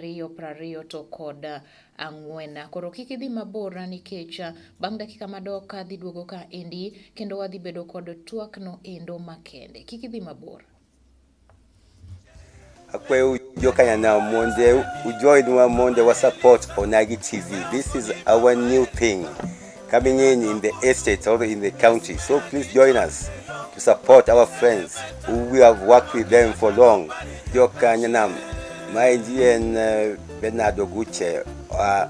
2:20 to kod ang'wen. Koro kik idhi mabor nikech bang' dakika madok adhi duogo ka endi kendo wadhi bedo kod twak no endo makende. Kik idhi mabor. Akwe ujokanya na monde ujoinwa monde wa support Onagi TV. This is our new thing coming in the estate or in the county. So please join us to support our friends who we have worked with them for long. Jokanya na maijien Bernardo Guche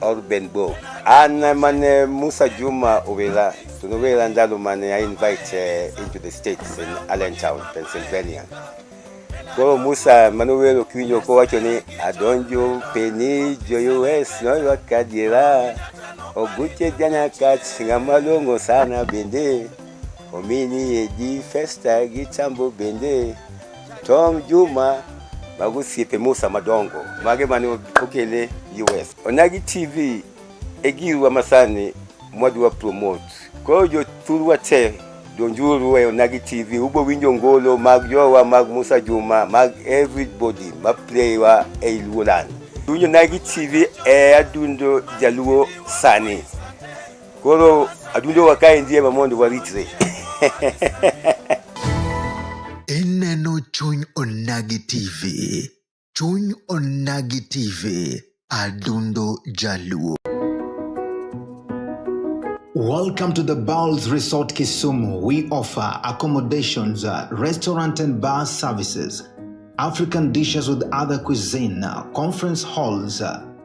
or Benbo. And mane Musa Juma Owela. Tunowela ndalo mane I invite into the states in Allentown, Pennsylvania. Ko Musa Manuel Okinyo ko wacho ni adonjo peni jo US no wakadira oguche jana kat ngamalongo sana bende omini eji festa gitambo bende Tom Juma bagusiepe Musa madongo mage mani okele US Onagi TV egiwa masani mwadu wa promote ko jo turwa te donjuru we Onagi TV ubo winjo ngolo mag jowa mag Musa Juma mag everybody ma play wa Eilulan dunyo Onagi TV adundo jaluo sani koro adundo wakae ndiye mamondo waritre Ineno chuny Onagi TV, chuny Onagi TV, adundo jaluo. Welcome to the Bowls Resort Kisumu. We offer accommodations, restaurant and bar services, African dishes with other cuisine, conference halls,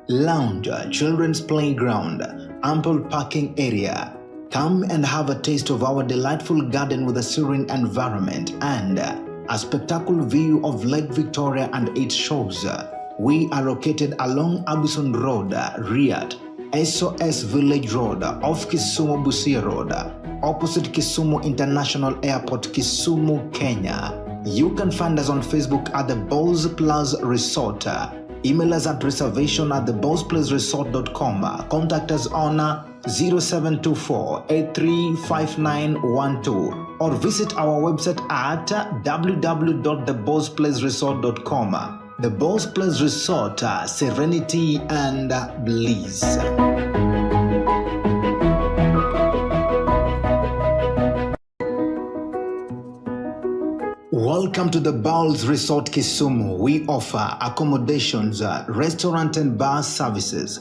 lounge, children's playground, ample parking area. Come and have a taste of our delightful garden with a serene environment and a spectacular view of Lake Victoria and its shores. We are located along Abuson Road, Riyadh, SOS Village Road, off Kisumu Busia Road, opposite Kisumu International Airport, Kisumu, Kenya. You can find us on Facebook at the Bowls Plus Resort. Email us at reservation@thebowlsplusresort.com. Contact us on 0724-835912 or visit our website at www.thebowlsplusresort.com. The Bowls Plus Resort, serenity and bliss. Welcome to the Bowls Resort Kisumu. We offer accommodations, restaurant and bar services,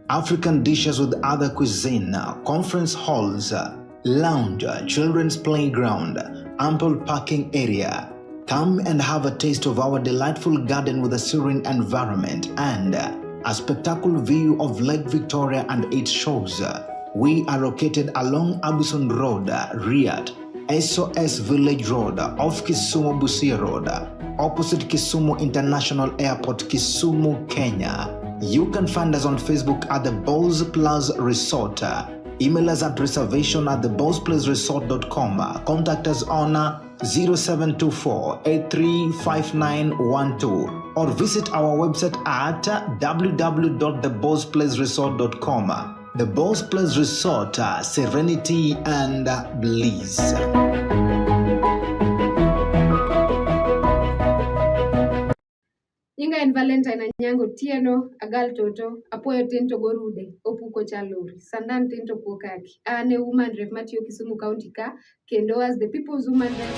African dishes with other cuisine, conference halls, lounge, children's playground, ample parking area. Come and have a taste of our delightful garden with a serene environment and a spectacular view of Lake Victoria and its shores. We are located along Abuson Road, Riyadh, SOS Village Road, off Kisumu Busia Road, opposite Kisumu International Airport, Kisumu, Kenya. You can find us on Facebook at the Bowls Plus Resort. Email us at reservation@thebowlsplusresort.com. Contact us on 0724-835912 or visit our website at www.thebowlsplusresort.com. The Bowls Plus Resort, serenity and bliss. Nyinga en Valentine Anyango Tieno, Agal Toto, Apoyo Tinto Gorude, Opuko Chaluri, Sandan Tinto Pokaki, Ane woman rep Matthew Kisumu County ka, Kendo as the people's woman rep.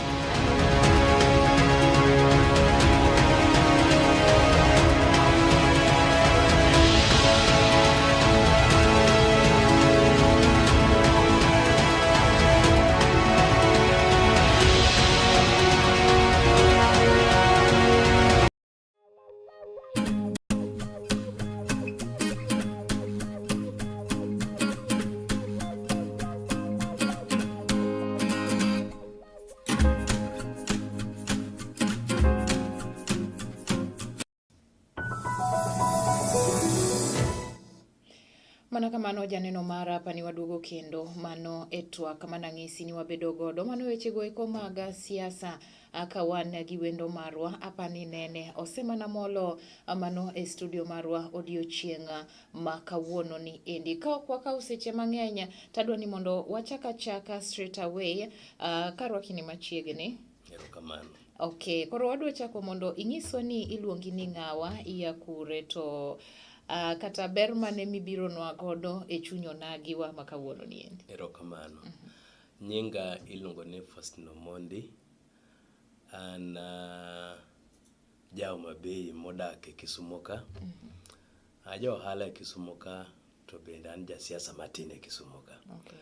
Mana kamano janeno mara hapa ni wadugo kendo mano etwak manang'isi ni wabedo godo mano wechego eko mag siasa akawan gi wendo marwa hapa ni nene osemana molo mano e studio marwa odiochieng' ma kawuono ni endi ka ok wakao seche mang'eny tadwa ni mondo wachaka straight away karwaki ni machiegni. Erokamano. Okay, koro wadwa chako mondo ing'iswa ni iluongi ni ng'awa, iya kure, to kata ber mane mibironwa godo e chuny onagiwa ma kawuono ni endi. Erokamano. Nyinga iluongo ni Faustino Omondi. An jao Mabei modak e Kisumo ka. Ja ohala e Kisumo ka, to bende an jasiasa matin e Kisumo ka. Okay.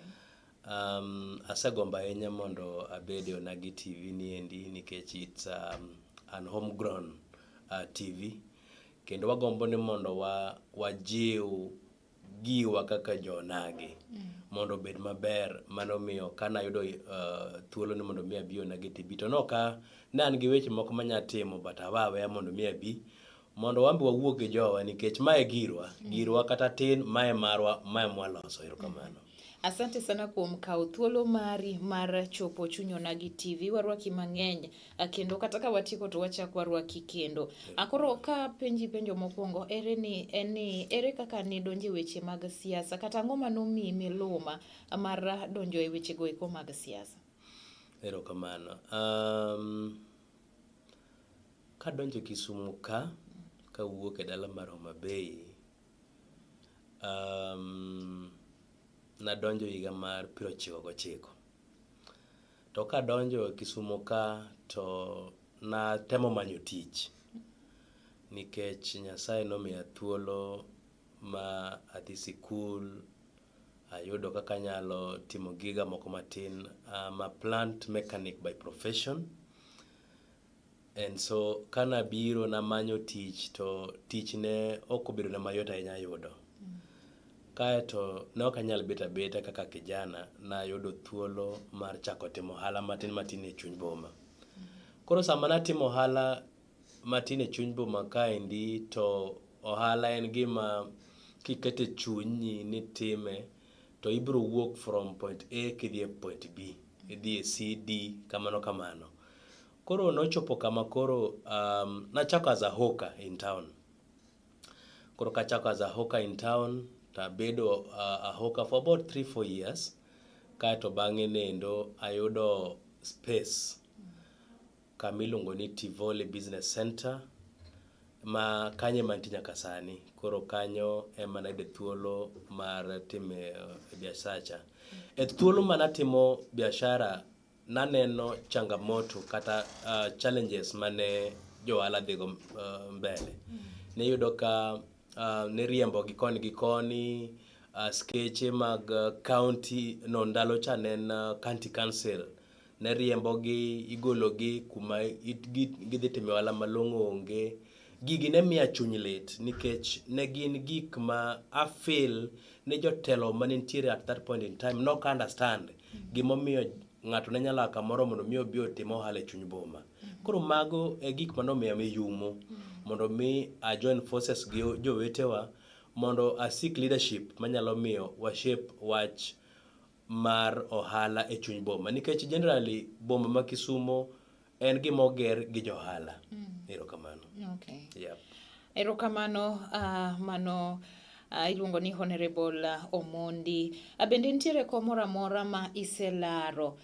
Asegombo ahinya mondo abede Onagi TV ni endi nikech it's an homegrown TV, kendo wagombo ni mondo wajiw giwa kaka jo-Onagi mondo obed maber. Mano miyo kana ayudo thuolo ni mondo mi abi Onagi TV, to noka ne an gi weche moko manya timo, but aweya mondo mi abi mondo wambi wawuog gi jowa, nikech mae girwa kata tin, mae marwa, mae mwaloso. Erokamano. Asante sana kuom kawo thuolo mari mar chopo chuny Onagi TV. Warwaki mang'eny, kendo kata ka watieko to wachak warwaki kendo. Koro ka penjo mokwongo, ere kaka nidonje weche mag siasa, kata ang'o manomiyi miluma mar donjo e weche go eko mag siasa? Erokamano. Kadonjo Kisumu ka, kawuok e dala mar Homa Bay, nadonjo higa mar 99. To kadonjo Kisumu ka, to natemo manyo tich, nikech Nyasaye nomiya thuolo ma adhi sikul, ayudo kaka anyalo timo giga moko matin. I'm a plant mechanic by profession, and so kana biro na manyo tich, to tich ne ok obedo na mayot ahinya yudo. Kaeto ne ok anyal bet abeta kaka kijana, nayudo thuolo mar chako timo ohala matin e chuny boma. Koro sama natimo ohala matin e chuny boma kaendi, to ohala en gima kikete chunyi ni time, to ibiro wuok from point A kidhi e point B, idhi e C, D, kamano. Koro nochopo kama koro nachako as a hawker in town. Koro kachako as a hawker in town, tabedo a hawker for about 3-4 years. Kaeto bang'e nendo ayudo space kamiluongo ni Tivoli Business Center, ma kanye mantie nyaka sani. Koro kanyo ema nayudo thuolo mar time biashara. E thuolo manatimo biashara, naneno changamoto kata challenges mane johala dhigo mbele. Niyudo ka niriembo gi koni, skeche mag county, no ndalo cha nen county council, niriembogi, igologi kuma gidhi timo ohala malong'o onge. Gigi ne miya chuny lit, nikech ne gin gik ma I feel ne jotelo manentiere at that point in time nok understand gimomiyo ng'ato ne nyalo kamoro mondo mi obi otim ohala e chuny boma. Koro mago e gik manomiyo miyumo mondo mi a join forces gi jowetewa mondo a seek leadership manyalo miyo wa shape wach mar ohala e chuny boma, nikech generally boma ma Kisumo en gima oger gi johala. Erokamano. Okay. Yep. Erokamano. Mano iluongo ni Honorable Omondi. Bende nitiere komoro amora ma iselaro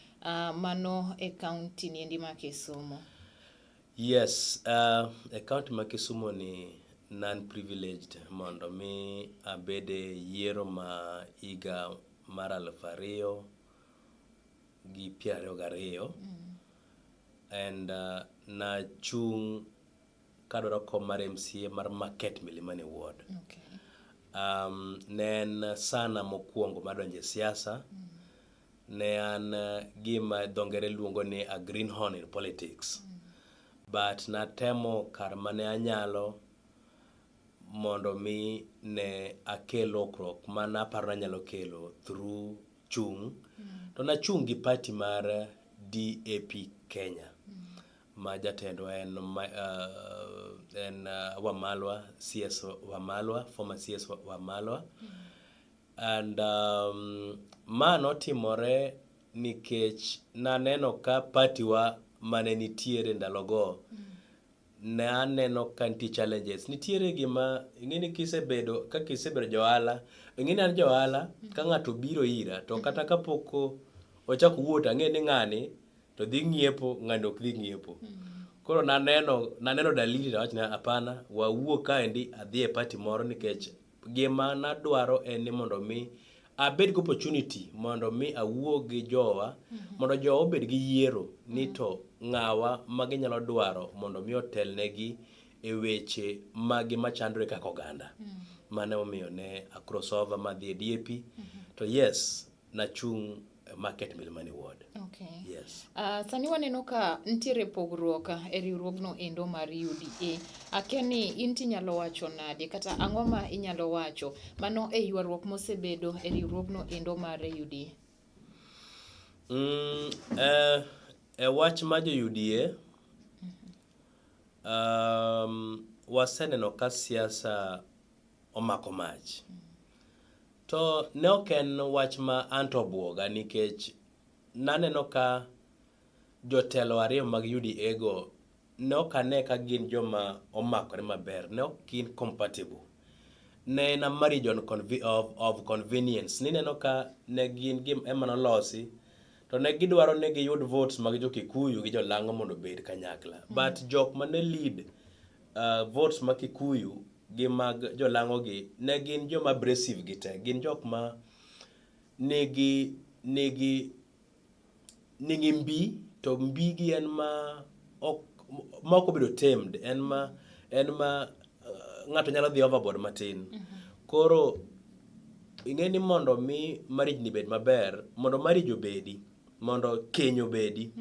mano e county ni endi ma Kisumo? Yes, e county ma Kisumo ni non-privileged mondo mi abede yiero ma higa mar 2022, and na chung kadwaro kom mar MCA mar Market Milimani Ward. Okay. Ne en sana mokwongo madonje siasa. Ne an gima dongere luongo ni a greenhorn in politics. But natemo kar mane anyalo mondo mi ne akel lokruok mana aparo anyalo kelo through chung. To nachung gi party mar DAP Kenya. Ma jatendo en Wamalwa, CS Wamalwa, former CS Wamalwa. And ma notimore nikech naneno ka party wa mane nitiere ndalogo, ne aneno ka nitie challenges. Nitiere gima ing'eni kisebedo johala, ing'eni an johala ka ng'ato biro ira, to kata kapoko ochako wuot ang'e ni ng'ani to dhi ng'iepo, ng'ani ok dhi ng'iepo. Koro naneno dalili to wachna hapana, wawuok kaendi adhi e party moro nikech gima nadwaro en ni mondo mi abed gi opportunity mondo mi awuo gi jowa mondo jowa obed gi yiero ni to ng'awa ma ginyalo dwaro mondo mi otelnegi e weche magi machandore kaka oganda. Mane omiyo ne a crossover madhi e DAP to yes nachung' market Milimani ward. Okay. Yes. Sani waneno ka nitiere pogruok e riwruogno endo mar UDA. Akia ni in tinyalo wacho nade kata ang'o ma inyalo wacho mano e ywaruok mosebedo e riwruogno endo mar UDA? E wach ma jo UDA waseneno ka siasa omako mach. To ne ok en wach ma anto buoga nikech naneno ka jotelo ariyo mag UDA go ne ok ane ka gin joma omakore maber, ne ok gin compatible. Ne en a marriage of convenience. Nineno ka ne gin ema nolosi to ne gidwaro ne giyud votes mag jo Kikuyu gi jo Lang'o mondo bed kanyakla. But jok mane lead votes mag Kikuyu gi mag jo Lang'o gi ne gin joma abrasive gi te, gin jok ma nigi mbi, to mbi gi en ma ok obedo tamed, en ma ng'ato nyalo dhi overboard matin. Koro ing'e ni mondo mi marriage ni bed maber, mondo marriage obedi, mondo keny obedi,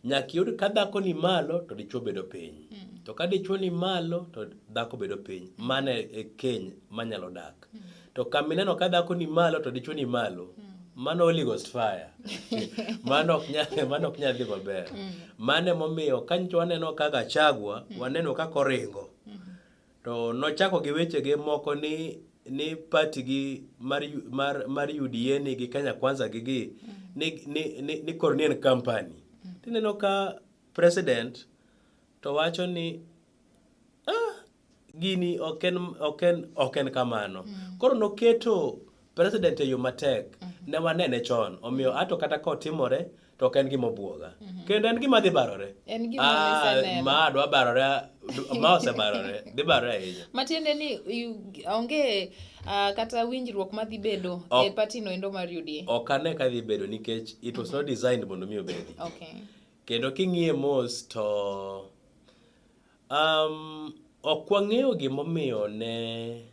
nyaka yud ka dhako ni malo to dichuo bedo piny. To ka dichuo ni malo to dhako bedo piny. Mane e keny manyalo dak. To kamineno ka dhako ni malo to dichuo ni malo, mano Holy Ghost fire. Mano ok nyal dhi maber. Mane momiyo ka nyicho waneno ka Gachagua, waneno ka koringo. To nochako gi weche ge moko ni party gi mar UDA ni gi Kenya Kwanza gi ni Cornelian Company. Tineno ka president to wacho ni gini oken kamano. Koro noketo president e yo matek. Ne wanene chon. Omiyo ato kata ka otimore to ok en gima obuoga. Kendo en gima dhi barore. En gima miseneno. Ma dwa barore, ma osebarore, dhi barore ahinya. Matiende ni onge kata winjruok madhi bedo e party no endo mar UDA. Ok ane ka dhi bedo nikech it was not designed mondo mi obedi. Okay. Kendo king'iye mos to ok wang'eyo gimomiyo ne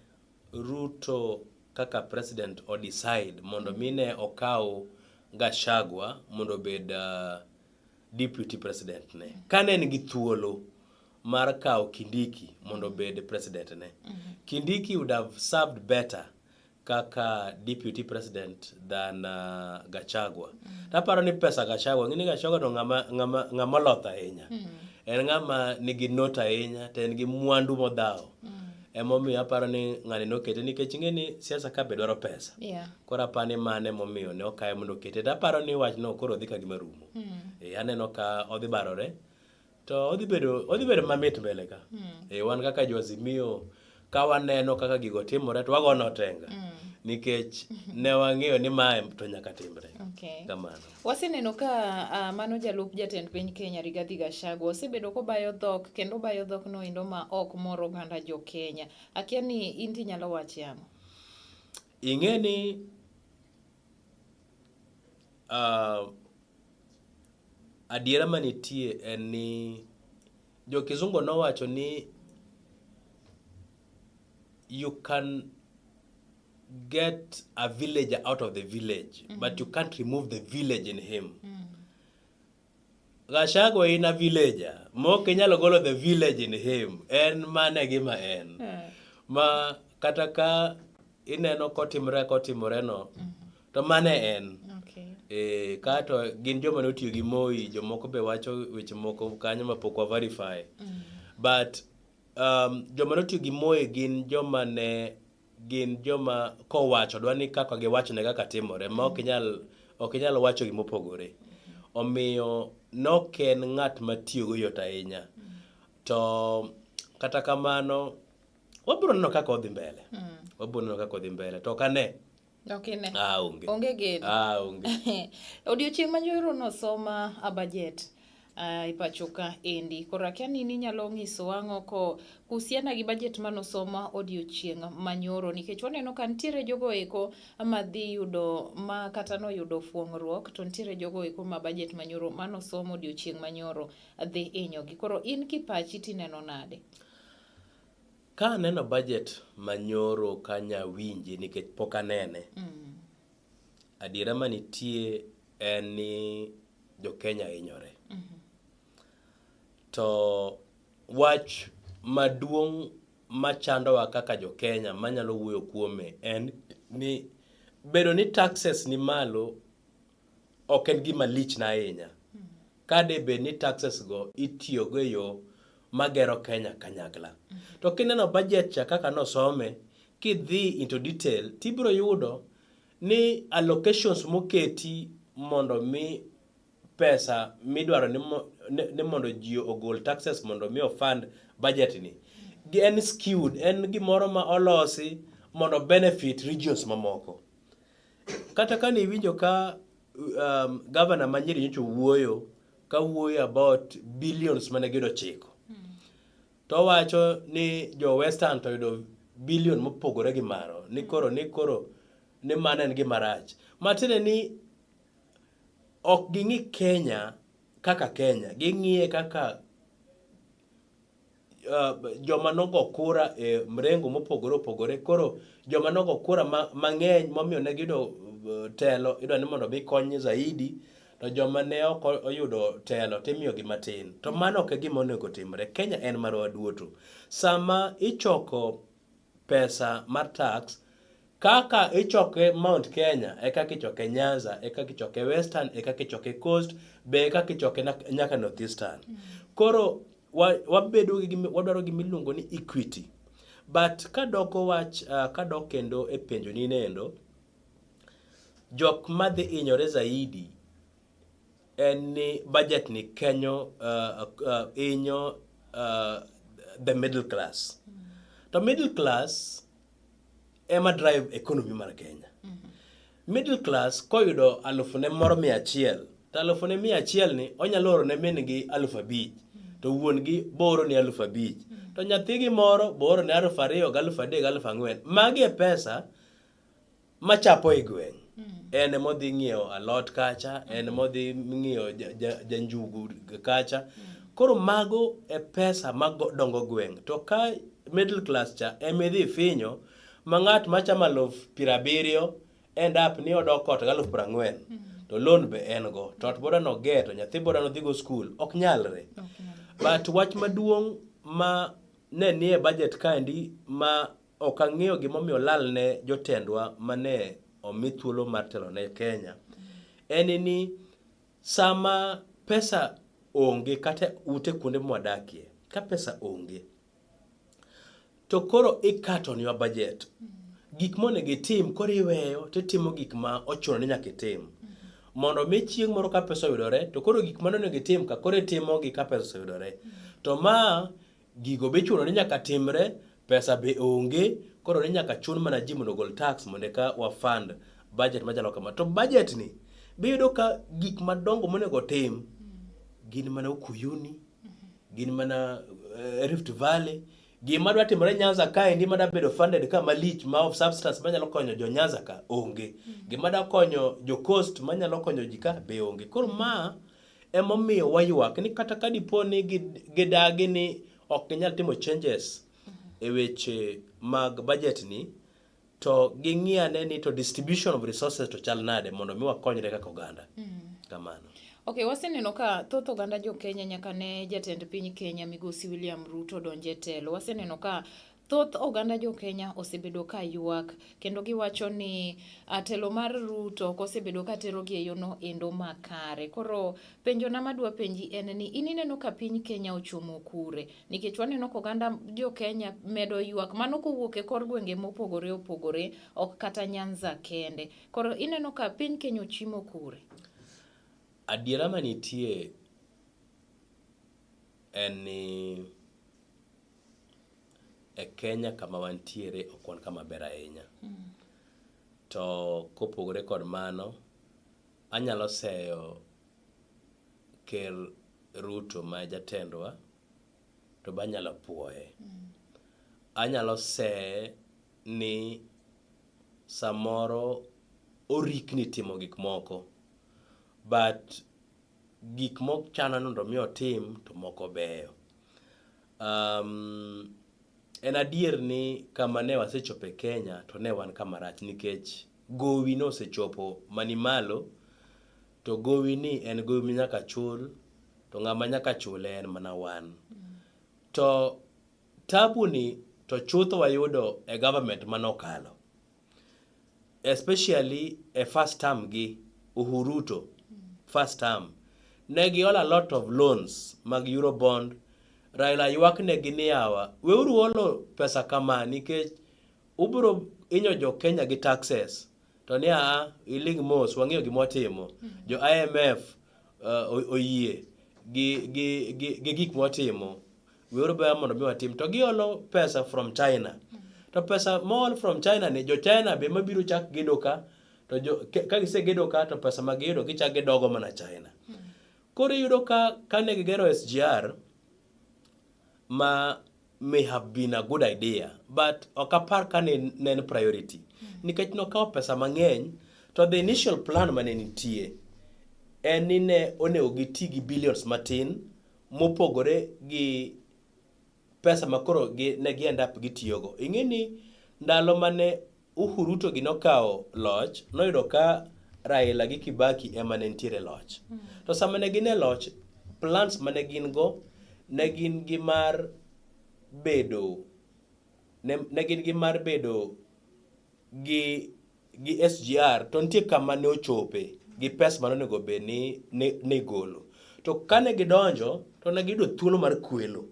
Ruto kaka president o decide mondo mine okaw Gachagua mondo bed deputy president ne. Kane en gi thuolo mar kaw Kindiki mondo bed president ne. Kindiki would have served better kaka deputy president than Gachagua. Taparo ni pesa Gachagua, ngini Gachagua to ng'ama loth ahinya. En ng'ama nigi not ahinya, to en gi mwandu modhaw. Emomiyo aparo ni ng'ani nokete nikech ing'eni siasa ka be dwaro pesa. Yeah. Koro apani mane momiyo ne okaye mondo okete. Aparo ni wach no koro odhi ka gima rumo. Aneno ka odhi barore to odhi bedo mamit mbele ka. Wan kaka jo Azimio ka waneno kaka gigo timore to wagono tenga. Nikech ne wang'eyo ni mae to nyaka timre. Okay. Kamano. Waseneno ka mano jalup jatend piny Kenya Rigathi Gachagua osebedo ko bayo dhok kendo bayo dhok no endo ma ok moro oganda jo Kenya. Akia ni in tinyalo wacho ang'o? Ing'e ni adiera manitie en ni jo kizungu nowacho ni you can get a villager out of the village, but you can't remove the village in him. Gachagua in a villager, mok inyalo golo the village in him. En mane gima en. Ma kata ka ineno kotimore no, to mane en. Okay. Kato gin joma notiyo gi Moi, jomoko be wacho weche moko kanyo ma pok wa verify. But joma notiyo gi Moi gin joma kowacho dwani kaka giwacho ne kaka timore, ma ok inyal wacho gima opogore. Omiyo noken ng'at matiyo go yot ahinya. To kata kamano wabiro neno kaka odhi mbele. To kane Okay ne. Onge. Onge geno. Onge. Odiochieng' ma joro no soma a budget. ipachoka endi. Koro akia ni ninyalo ng'iso ang'o ko kusiana gi budget manosoma odiochieng' manyoro, nikech waneno ka nitiere jogo eko madhi yudo ma kata noyudo fuong'ruok, to nitiere jogo eko ma budget manyoro manosomo odiochieng' manyoro dhi inyogi. Koro in kipachi tineno nade? Ka aneno budget manyoro kanya winje nikech pok anene. Adiera manitie en ni jo Kenya hinyore. To wach maduong' machandowa kaka jo Kenya manyalo wuoyo kuome en ni bedo ni taxes ni malo ok en gima lich na ahinya. Kade bed ni taxes go itiyogo e yo magero Kenya kanyakla. To kineno budget cha kaka nosome, kidhi into detail, tibiro yudo ni allocations moketi mondo mi pesa midwaro ni mondo ji ogol taxes mondo mi ofund budget ni. En skewed, en gimoro ma olosi mondo benefit regions mamoko. Kata ka ni winjo ka governor Manyeri nyocha wuoyo about billions mane gido chiko. To wacho ni jo Western to yudo billion mopogore gi maro. Ni koro ni mano en gima rach. Matiende ni ok ging'i Kenya kaka Kenya. Ging'iye kaka joma nogo kura e mrengo mopogore opogore. Koro joma nogo kura mang'eny momiyo ne gido telo idwa ni mondo mi kony zaidi. To joma ne ok oyudo telo timiyo gi matin. To mano ok e gima onego timre. Kenya en marwa duto. Sama ichoko pesa mar tax, kaka ichoke Mount Kenya, kaka ichoke Nyanza, kaka ichoke Western, kaka ichoke Coast, be kaka ichoke nyaka North Eastern. Koro wadwaro gimiluongo ni equity. But kadok kendo e penjo ni nendo, jok madhi inyore zaidi en ni budget ni Kenya inyo the middle class. To middle class ema drive economy mar Kenya. Middle class koyudo alufune moro 100, to alufune 100 ni onyalo oro ne min gi 5,000, to wuon gi boro ni 5,000, to nyathi gi moro boro ni 2,000, 3,000, 4,000. Magi e pesa machapo e gweng'. En modhi ng'iewo alot kacha, en modhi ng'iewo janjugu kacha. Koro mago e pesa dongo gweng'. To ka middle class cha emidhi finyo, ma ng'at machamo 70,000 end up ni odok kot 40,000. To loan be en go. To ot boda no geto, nyathi boda no dhi go school. Ok nyalre. But wach maduong' ma ne nie budget kandi ma ok ang'eyo gimomiyo lal ne jotendwa mane omi thuolo mar telo ne Kenya, en ni sama pesa onge kata ute kuonde mwadakie, ka pesa onge, to koro ikato ni wa budget. Gik monego itim koro iweyo titimo gik ma ochuno ni nyaka itim. Mondo mi chieng' moro ka pesa oyudore, to koro gik mane onego itim ka koro itimo gi ka pesa oyudore. To ma gigo be chuno ni nyaka timre, pesa be onge, koro ni nyaka chun mana ji mondo gol tax mondo ka wa fund budget machalo kama. To budget ni biyudo ka gik madongo monego tim gin mana Ukuyuni, gin mana Rift Valley, gima dwa timore Nyanza kae ndi mada bedo funded ka malich ma of substance manyalo konyo jo Nyanza ka onge. Gima da konyo jo Coast manyalo konyo ji ka be onge. Koro ma emomiyo wayuak ni kata ka dipo ni gidagi ni ok ginyal timo changes e weche mag budget ni, to ging'iane ni to distribution of resources to chal nade mondo mi wakonyre kaka oganda. Kamano. Okay, waseneno ka thoth oganda jo Kenya nyaka ne jatend piny Kenya Migosi William Ruto donje telo. Waseneno ka thoth oganda jo Kenya osebedo ka ywak kendo giwacho ni telo mar Ruto kosebedo ka tero gi e yono endo makare. Koro penjo na madwa penji en ni ineno ka piny Kenya ochomo kure, nikech waneno ka oganda jo Kenya medo ywak mano kowuok e kor gwenge mopogore opogore, ok kata Nyanza kende. Koro ineno ka piny Kenya ochimo kure. Adiera manitie en ni e Kenya kama wantiere okwan kama ber ahinya. To kopogore kod mano, anyalo seyo ker Ruto ma jatendwa to banyalo puoye. Anyalo se ni samoro orikni timo gik moko, but gik mok chano mondo mi otim to moko beyo. En adier ni kama ne wasechope Kenya to ne wan kama rach nikech gowi no osechopo mani malo, to gowi ni en gowi minyaka chul, to ng'ama nyaka chule en mana wan. To tabu ni to chutho wayudo e government manokalo, especially a first term gi Uhuruto first term ne giola a lot of loans mag Eurobond. Raila ywak ne gini yawa, weuru olo pesa kama nikech ubro inyo jo Kenya gi taxes, to ni iling mos wang'eyo gimotimo. Jo IMF oyie gi gik motimo, weuru baya mondo mi watim. To giolo pesa from China, to pesa mall from China ni jo China be mabiro chak gedo ka, to ka gise gedo ka to pesa magiyudo gichak gidogo mana China. Koro yudo ka kane gigero SGR ma may have been a good idea, but okapar ka ne en priority nikech nokawo pesa mang'eny. To the initial plan mane nitie en ni ne onego giti gi billions matin mopogore gi pesa makoro ne gi end up gitiyogo. Ing'eni ndalo mane Uhuruto gi nokawo loch, noyudo ka Raila gi Kibaki ema ne nitiere loch. To sama ne gin e loch, plans mane gin go ne gin gi mar bedo gi SGR, to nitie kama ne ochope gi pesa mane onego bed ni golo. To kane gidonjo to ne giyudo thuolo mar kwelo.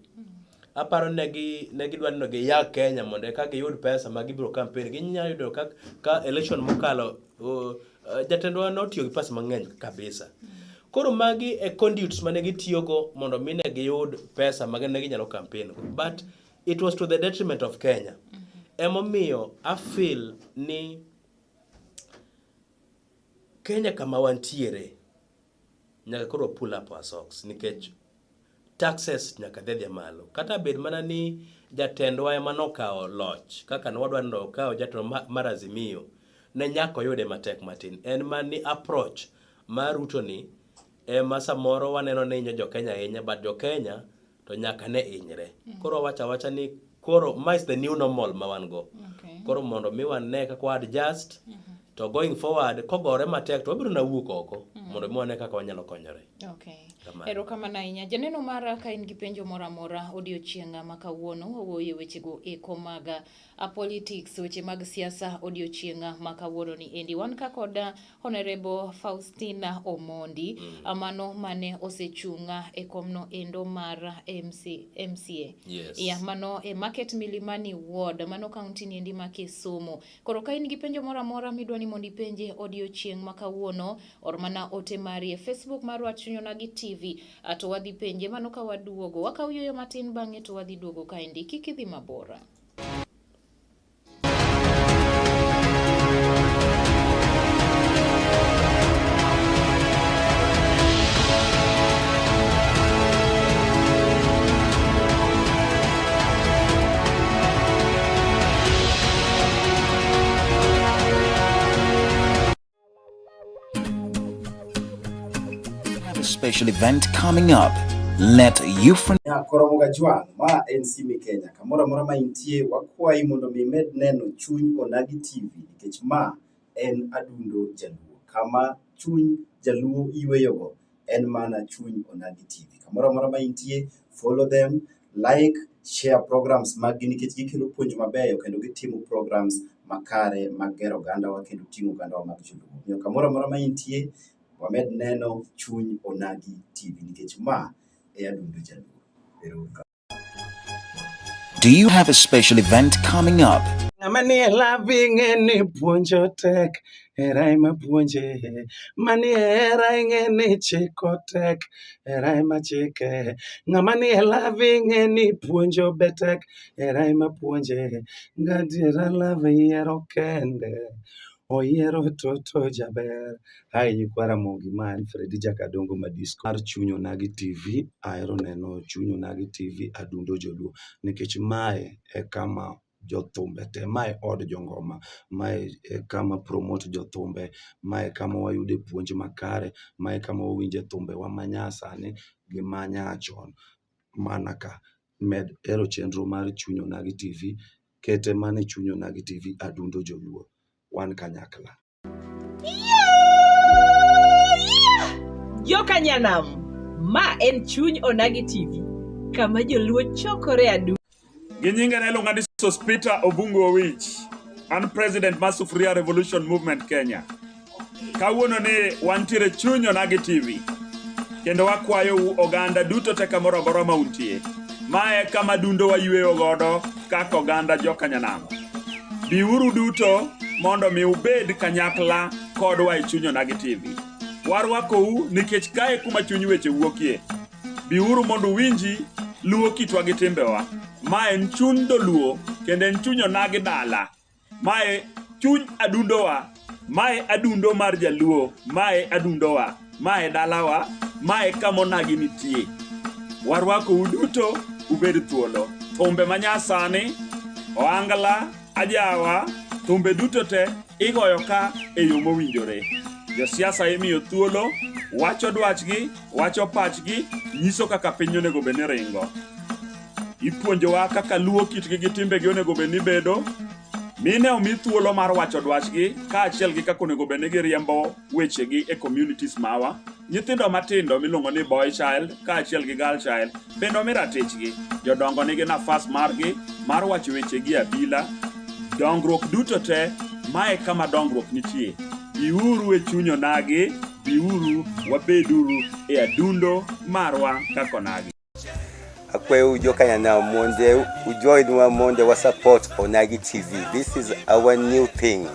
Aparo ne gidwa ni giyaa Kenya mondo ka giyud pesa ma gibiro campaign. Ginyalo yudo ka election mokalo jatendwa notiyo gi pesa mang'eny kabisa. Koro magi e conduits mane gitiyogo mondo mine giyud pesa ma ne ginyalo campaign. But it was to the detriment of Kenya. Emomiyo I feel ni Kenya kama wantiere nyaka koro pull up our socks nikech taxes nyaka dhedhia malo. Kata bed mana ni jatendwa ema nokawo loch kaka nwadwa ni okawo jatelo mar Azimio, ne nyako yude matek matin. En mani approach mar Ruto ni ema samoro waneno ni inyo jo Kenya inya, but jo Kenya to nyaka ne inyre. Koro wacha ni koro is the new normal ma wan go. Koro mondo mi wane kaka wa adjust to going forward kogore matek to wabiro na wuok oko mondo mi wane kaka wanyalo konyore. Erokamano ahinya. Janeno mara ka in gi penjo moro amora odiochienga ma kawuono wawuoyo wechego eko mag politics, weche mag siasa odiochienga ma kawuono ni endi. Wan ka kod Honorable Faustina Omondi, mano mane osechunga e komno endo mar MCA. Yes. Ya mano e Market Milimani Ward, mano kaunti ni endi ma Kisumu. Koro ka in gi penjo moro amora midwa ni mondo ipenje odiochieng ma kawuono, or mana ote mari e Facebook marwa Chunyonagi TV, to wadhi penje mano ka waduogo. Wakaw yueyo matin bang'e to wadhi duogo ka endi. Kik idhi mabora. Special event coming up. Let you friend Koromoga Juan ma NC Kenya kamoro amora ma intie wakwayi mondo mi med neno Chuny Onagi TV nikech ma en adundo Jaluo. Kama chuny Jaluo yweyogo en mana Chuny Onagi TV. Kamoro amora ma intie, follow them, like, share programs mag gi nikech gikelo puonj mabeyo kendo gitimo programs makare mag gero ogandawa kendo ting'o ogandawa mag Joluo. Omiyo kamoro amora ma intie, wamed neno Chuny Onagi TV nikech ma e adundo Jaluo. Do you have a special event coming up? Mani loving any puonjo tek erai ma puonje, mani era ing'eni chiko tek erai ma chike, ng'amani loving any puonjo betek erai ma puonje, gadiera love yiero kende oyiero toto jaber. Hai nyikwara Mogi, ma en Fredi Jakadongo Madisko mar Chuny Onagi TV. Ahero neno Chuny Onagi TV, adundo joluo, nikech mae e kama jothumbe te, mae od jongoma, mae e kama promote jothumbe, mae kama wayude puonj makare, mae kama wawinje thumbe wa manyasani gi manyachon. Mana ka med hero chenro mar Chuny Onagi TV, kete mana e Chuny Onagi TV, adundo joluo, wan kanyakla. Joka Nyanam, ma en Chuny Onagi TV, kama joluo chokore adu. Ginyinga na ilonga ni Sospita Obungu Owich, an President mar Sufuria Revolution Movement Kenya. Kawuono ni wantiere Chuny Onagi TV, kendo wakwayo oganda duto te kamoro amora ma untie. Mae kama dundo wayueyo godo kaka oganda Joka Nyanam. Biuru duto mondo mi ubed kanyakla kodwa e Chuny Onagi TV. Warwakou nikech kae kuma chuny weche wuokie. Biuru mondo winji luo kitwa gi timbewa. Mae en chuny dholuo kendo en Chuny Onagi dala. Mae chuny adundowa. Mae adundo mar jaluo. Mae adundowa. Mae dalawa. Mae kama onagi nitie. Warwakou duto ubed thuolo. Thumbe manyasani, oangla, ajawa, thumbe duto te igoyo ka e yo mowinjore. Josiasa imiyo thuolo, wacho dwachgi, wacho pachgi, nyiso kaka piny onego bed ni ringo. Ipuonjowa kaka luo kitgi gi timbegi onego bed ni bedo. Mine omi thuolo mar wacho dwachgi, kaachiel gi kaka onego bed ni giriembo wechegi e communities mawa. Nyithindo matindo miluongo ni boy child, kaachiel gi girl child, bende omi ratichgi. Jodongo nigi nafas margi mar wacho wechegi abila. Dongruok duto te, mae kama dongruok nitie. Biuru e Chuny Onagi, biuru wabeduru e adundo marwa kaka Onagi. Akwayo Joka Nyanam monde ujoin monde wa support Onagi TV. This is our new thing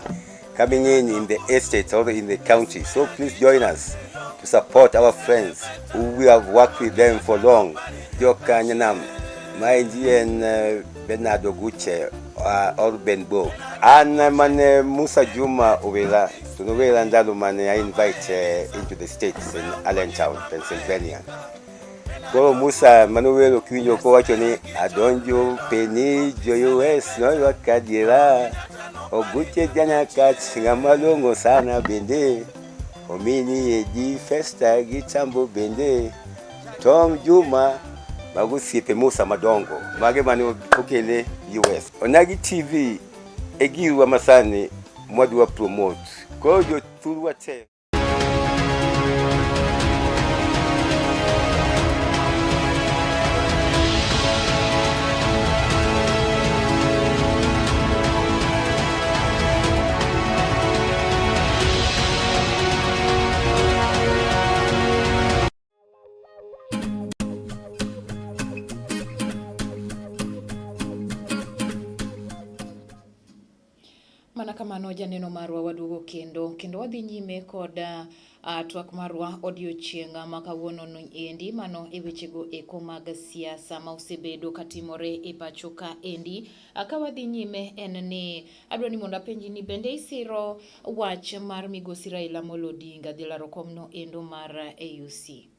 coming in the estate or in the county. So please join us to support our friends who we have worked with them for long. Joka Nyanam, my GN Bernardo Guche or Benbo. And man Musa Juma Ovela. Tunowela ndalo mane I invite into the States in Allentown, Pennsylvania. Koro Musa manuwelo kinyo ko wacho ni adonjo peni jo US no wakadira oguche jana kach ngamalongo sana bende omini eji festa gitambo bende Tom Juma magusiepe Musa madongo mage mane okele US. Onagi TV egiwa masani mwadwa promote kojo turwa te. Mana kamano janeno marwa waduogo kendo wadhi nyime kod twak marwa odiochienga ma kawuono endi mano e wechego eko mag siasa ma osebedo katimore e pacho ka endi. Ka wadhi nyime en ni adwa ni mondo apenji ni bende isiro wach mar migosi Raila Amolo Odinga dhi laro komno endo mar AUC.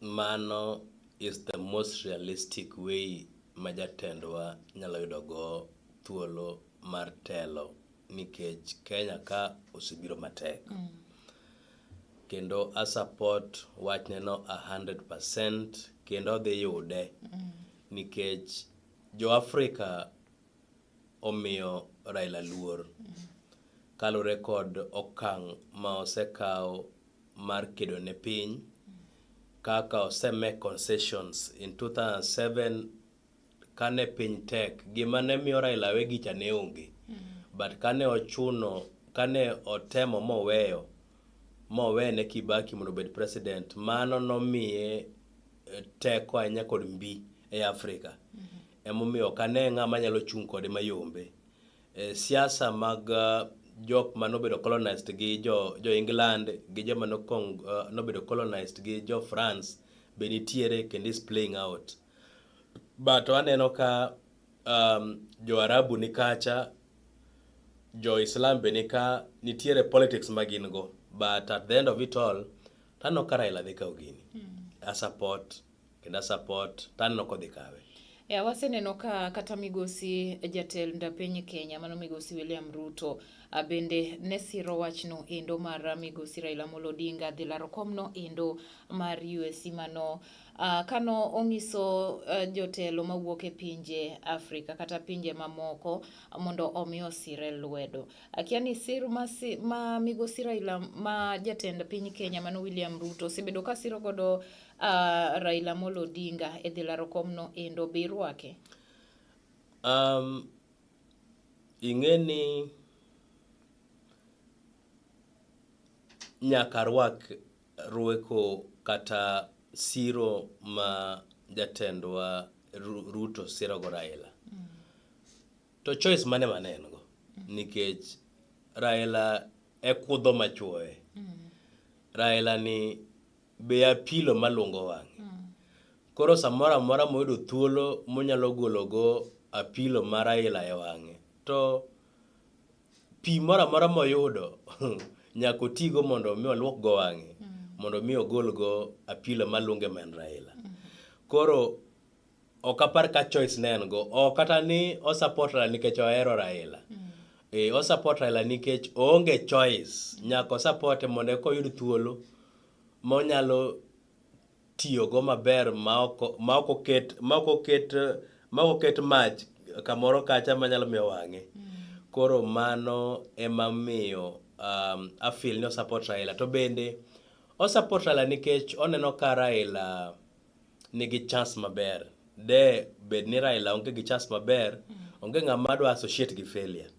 Mano is the most realistic way ma jatendwa nyalo yudogo thuolo mar telo, nikech Kenya ka osebiro matek. Kendo a support wachneno 100% kendo dhi yude. Nikech jo Afrika omiyo Raila luor. Kalure kod okang' ma osekawo mar kedo ne piny, kaka oseme concessions in 2007 kane piny tek, gima ne miyo Raila wegicha ne onge. But kane ochuno, kane otemo mowene Kibaki mondo obed president, mano nomiye teko ahinya kod mbi e Afrika. Emomiyo kane ng'ama nyalo chung' kode mayombe. Siasa mag jok manobedo colonized gi jo England gi joma nobedo colonized gi jo France be nitiere kendo is playing out. But waneno ka jo Arabu ni kacha, jo Islam be nika nitiere politics magin go, but at the end of it all tano ka Raila dhi kawo gini. A support tano kodhi kawe. Waseneno ka kata migosi jatend piny Kenya mano migosi William Ruto bende nesiro wachno endo mar migosi Raila Amolo Odinga dhi laro komno endo mar USC mano kano onyiso jotelo mawuok e pinje Afrika kata pinje mamoko mondo omi osire lwedo. Akia ni sir ma migosi Raila ma jatend piny Kenya mano William Ruto osebedo ka siro godo Raila Amolo Odinga e dhi laro komno endo be irwake. Ing'eni nyaka rweko kata siro ma jatendwa Ruto siro go Raila. To choice mane en go? Nikech Raila e kudho machuoye. Raila ni be apilo malungo wang'e. Koro samora mora moyudo thuolo monyalo golo go apilo mar Raila e wang'e. To pi mora mora moyudo nyako tigo mondo mi oluok go wang'e. Mondo mi ogol go apilo malunge man Raila. Koro okapar ka choice ne en go. O kata ni o support Raila nikech ohero Raila. O support Raila nikech oonge choice. Nyako support mondo koyud thuolo monyalo tiyo go maber ma ok oket mach kamoro kacha manyalo miyo wang'e. Koro mano ema miyo I feel ni o support Raila. To bende o support Raila nikech oneno ka Raila nigi chance maber. De bed ni Raila onge gi chance maber, onge ng'ama dwa associate gi failure.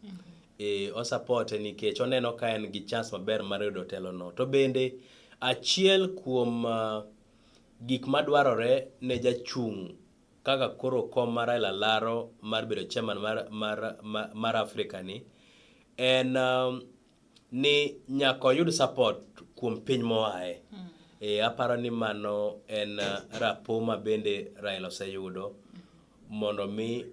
O support nikech oneno ka en gi chance maber mar yudo telo no. To bende achiel kuom gik madwarore ne jachung' kaka koro kom mar Raila laro mar bedo chairman mar Africa ni en ni nyako yud support kuom piny moae. Aparo ni mano en rapo ma bende Raila oseyudo mondo mi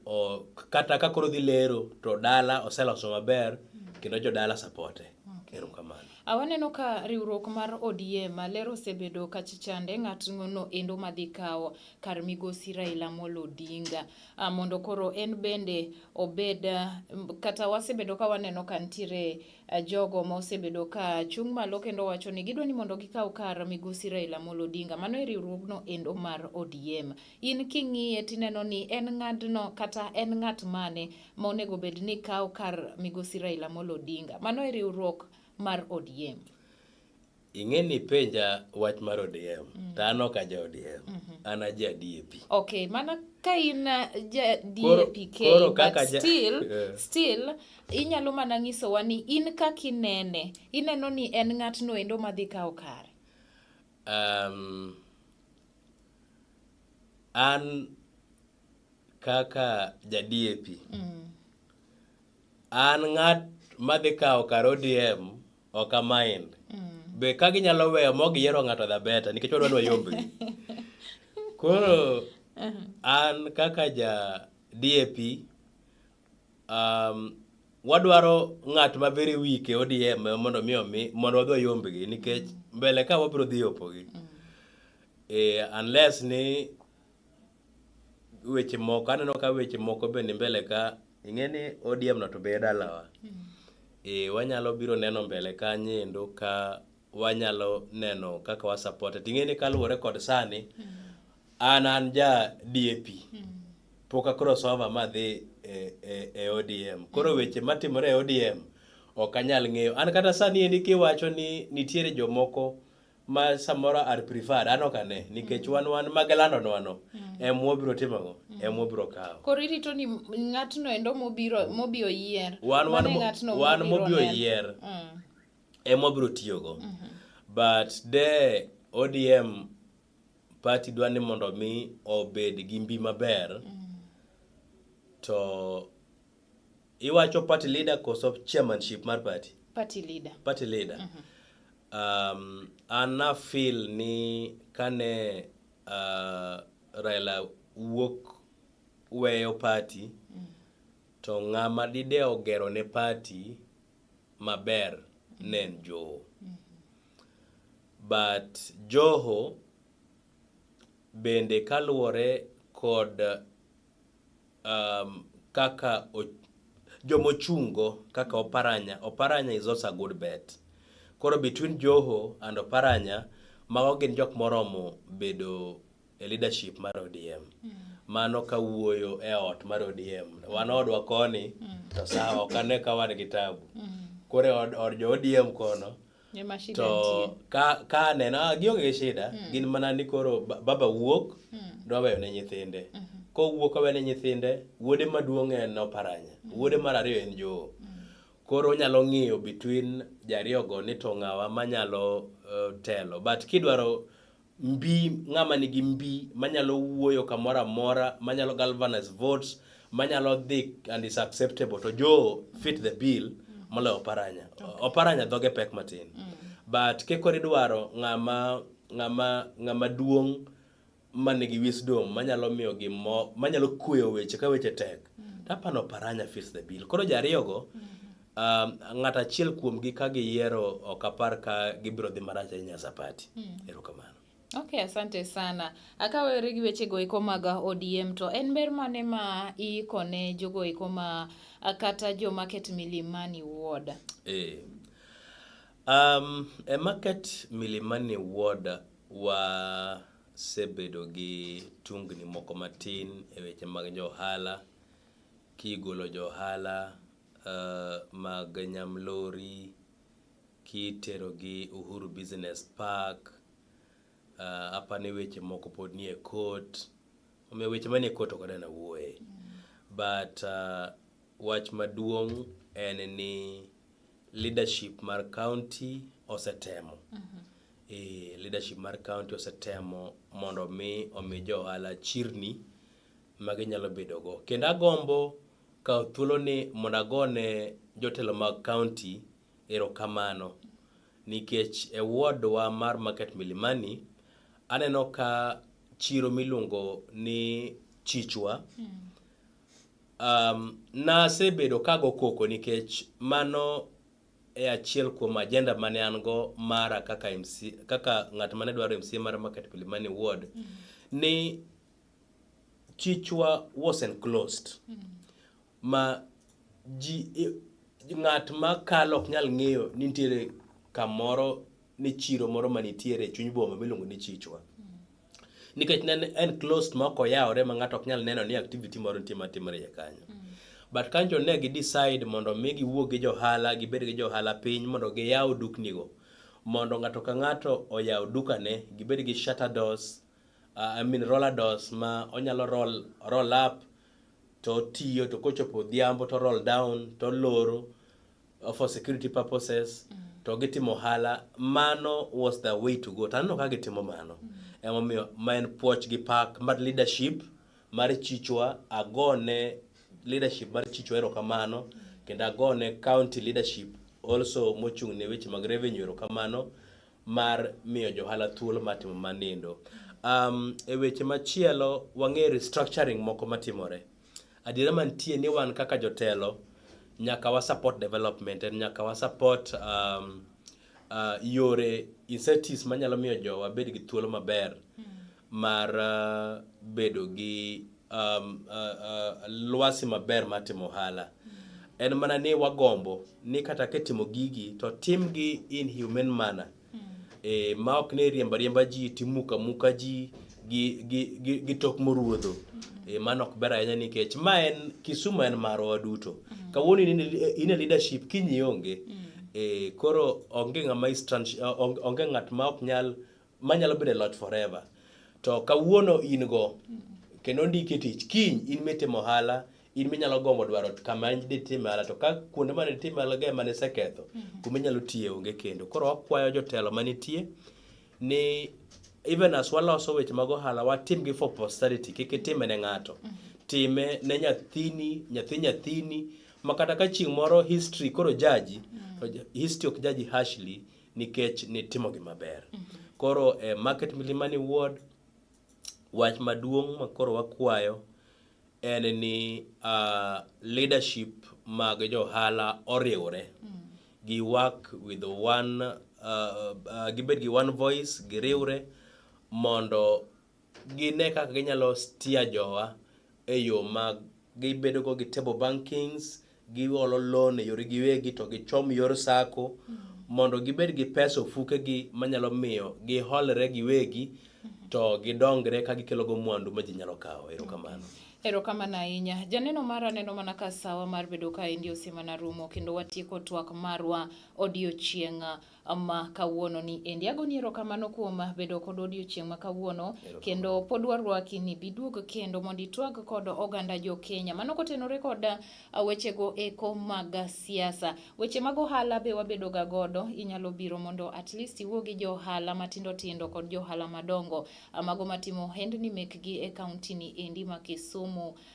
kata ka koro dhi lero to dala oseloso maber kendo jo dala supporte. Erokamano. Awaneno ka riwruok mar ODM lero osebedo kachichande ng'atno endo madhi kawo kar migosi Raila Amolo Odinga mondo koro en bende obed kata wasebedo ka waneno ka ntiere jogo ma osebedo ka chung' malo kendo wacho ni gidwa ni mondo gikaw kar migosi Raila Amolo Odinga. Mano e riwruogno endo mar ODM. In king'iye tineno ni en ng'adno kata en ng'at mane ma onego bed ni kaw kar migosi Raila Amolo Odinga. Mano e riwruok mar ODM. Ing'eni penja wach mar ODM. Ta ano ka ja ODM. Ana ja DAP. Okay, mana ka in ja DAP but still inyalo mana nyisowa ni in kaka inene. Ineno ni en ng'atno endo madhi kawo kare. An kaka ja DAP. An ng'at madhi kawo kar ODM ok mind. Be ka ginyalo weyo mo giyiero ng'ato dha beta nikech wadwa yombgi. Koro an kaka ja DAP wadwaro ng'at ma very weak e ODM mondo wadwa yombgi nikech mbele ka wabiro dhi opogi. Unless ni weche moko aneno ka weche moko bende mbele ka ing'eni ODM no to be dalawa. Wanyalo biro neno mbele kanyo endo ka wanyalo neno kaka wa support. Ting'eni kaluwore kod sani an ja DAP. Poka crossover madhi e ODM. Koro weche matimore e ODM ok anyal ng'eyo. An kata sani endi kiwacho ni nitiere jomoko ma samora are preferred an ok ane nikech wan magelando nwano mwabiro timogo mwabiro kawo. Koro irito ni ng'atno endo mobiro yier. Wan mobiro yier mwabiro tiyogo. But de ODM party dwani mondo mi obed gi mbi maber. To iwacho party leader koso chairmanship mar party? Party leader. Party leader. Ana feel ni kane Raila wuok weyo party to ng'ama dide ogero ne party maber ne en Joho. But Joho bende kaluwore kod kaka jomochungo kaka Oparanya is also a good bet. Koro between Joho and Oparanya, mago gin jok moromo bedo e leadership mar ODM. Mano kawuoyo e ot mar ODM. Wan odwa koni, to sawa, ok ane ka wan gi tabu. Koro od jo ODM kono, to ka aneno, gionge gi shida, gin mana ni koro baba wuok, dwa weyo ne nyithinde. Kowuok owe ne nyithinde, wuode maduong' en Oparanya, wuode mar ariyo en Joho. Koro onyalo ng'iyo between jariyogo ni to ng'awa manyalo telo. But kidwaro ng'ama nigi mbi manyalo wuoyo kamoro amora, manyalo galvanize votes, manyalo dhi and is acceptable, to Joho fit the bill moloyo Oparanya. Oparanya dhoge pek matin. But kikori dwaro ng'ama duong' manigi wisdom, manyalo miyo manyalo kuyo weche ka weche tek, tapano Oparanya fits the bill. Koro jariyogo, ng'at achiel kuomgi ka giyiero ok apar ka gibiro dhi marach ahinya Sapati. Erokamano. Okay, asante sana. Akawere gi weche go eko mag ODM, to en ber mane ma ikone jogo eko ma kata jo Market Milimani Ward? E Market Milimani Ward wa sebedo gi tungni moko matin e weche mag johala, kigolo johala mag Nyamlori, kitero gi Uhuru Business Park, apane weche moko pod nie court, omiyo weche manie court ok adana wuoye. But wach maduong' en ni leadership mar county osetemo. Leadership mar county osetemo mondo omi johala chirni maginyalo bedogo. Kendo agombo kawo thuolo ni mondo agone jotelo mag county erokamano, nikech e ward wa mar Market Milimani aneno ka chiro miluongo ni Chichwa nasebedo kago koko, nikech mano e achiel kuom agenda mane an go mara kaka ng'at mane dwaro MC mar Market Milimani Ward, ni Chichwa was enclosed. Ma ng'at makalo ok nyal ng'eyo ni nitiere kamoro ni chiro moro manitiere chuny boma miluongo ni Chichwa. Nikech en closed ma ok oyawore ma ng'ato ok nyal neno ni activity moro nitie matimore iye kanyo. But kanjo ne gi decide mondo mi giwuog gi johala, gibed gi johala piny mondo giyaw duknigo, mondo ng'ato ka ng'ato oyaw dukane, gibed gi shutter doors, roller doors ma onyalo roll up to tiyo, to kochopo dhiambo to roll down to loro for security purposes, to gitimo hala. Mano was the way to go. Tanno ka gitimo mano. Emomiyo ma en puoch gi pak mar leadership mar Chichwa, agone leadership mar Chichwa erokamano, kendo agone county leadership also mochung' ne weche mag revenue erokamano mar miyo johala thuolo matimo manindo. E weche machielo wang'e restructuring moko matimore. Adiera mantie ni wan kaka jotelo nyaka wa support development, nyaka wa support yore incentives manyalo miyo jowa bed gi thuolo maber mar bedo gi lwasi maber mar timo ohala. En mana ni wagombo ni kata ketimo gigi to timgi in human manner, ma ok ne riemba ji, timuka ji gi tok moruodho. Mano ok ber ahinya, nikech ma en Kisumu en marwa duto. Kawuono in e leadership, kiny ionge. Koro onge ng'at ma ok manyalo bedo e lot forever. To kawuono in go kendo ndiki tich, kiny in mitimo ohala, in minyalo gombo dwaro kama idhi time ohala, to ka kuonde mane time ohala mane seketho, kuma inyalo tiye onge kendo. Koro wakwayo jotelo manitie ni even as waloso weche mag ohala, watimgi for posterity, kik itime ne ng'ato. Time ne nyathini, makata ka chieng' moro history koro jaji, history ok jaji harshly, nikech nitimogi maber. Koro Market Milimani Ward, wach maduong' ma koro wakwayo en ni leadership mag johala oriwre, gi work with one gibed gi one voice, giriwre mondo gine kaka ginyalo steer jowa e yo mag gibedo go gi table bankings, giolo loan e yore giwegi to gichom yor sako mondo gibed gi pesa ofuke gi manyalo miyo giholre giwegi to gidongre ka gikelo go mwandu ma ji nyalo kawo. Erokamano. Erokamano ahinya. Janeno mara neno mana ka sawa mar bedo ka endi osemana rumo kendo watieko twak marwa odiochieng' ma kawuono ni endi. Agoni erokamano kuom bedo kod odiochieng' ma kawuono kendo pod warwaki ni biduog kendo mondo itwag kod oganda jo Kenya. Mano kotenore kod wechego eko mag siasa. Weche mag ohala be wabedo ga godo, inyalo biro mondo at least iwuo gi jo ohala matindo tindo kod jo ohala madongo mago matimo ohendni mekgi e kaunti ni endi ma Kisumu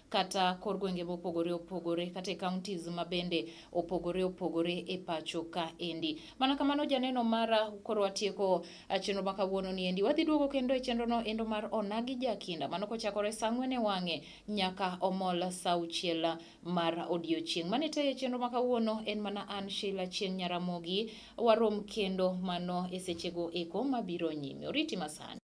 kata kor gwenge mopogore opogore kata counties mabende opogore opogore e pacho ka endi. Mana kamano janeno mara koro watieko chenro ma kawuono ni endi. Wadhi duogo kendo e chenro no endo mar Onagi Jakinda. Mano kochakore saa 4 wang'e nyaka omol saa 6 mar odiochieng'. Manite e chenro ma kawuono en mana an Sheila Chieng' Nyaramogi. Warom kendo mano e sechego eko mabiro nyime. Oriti masani.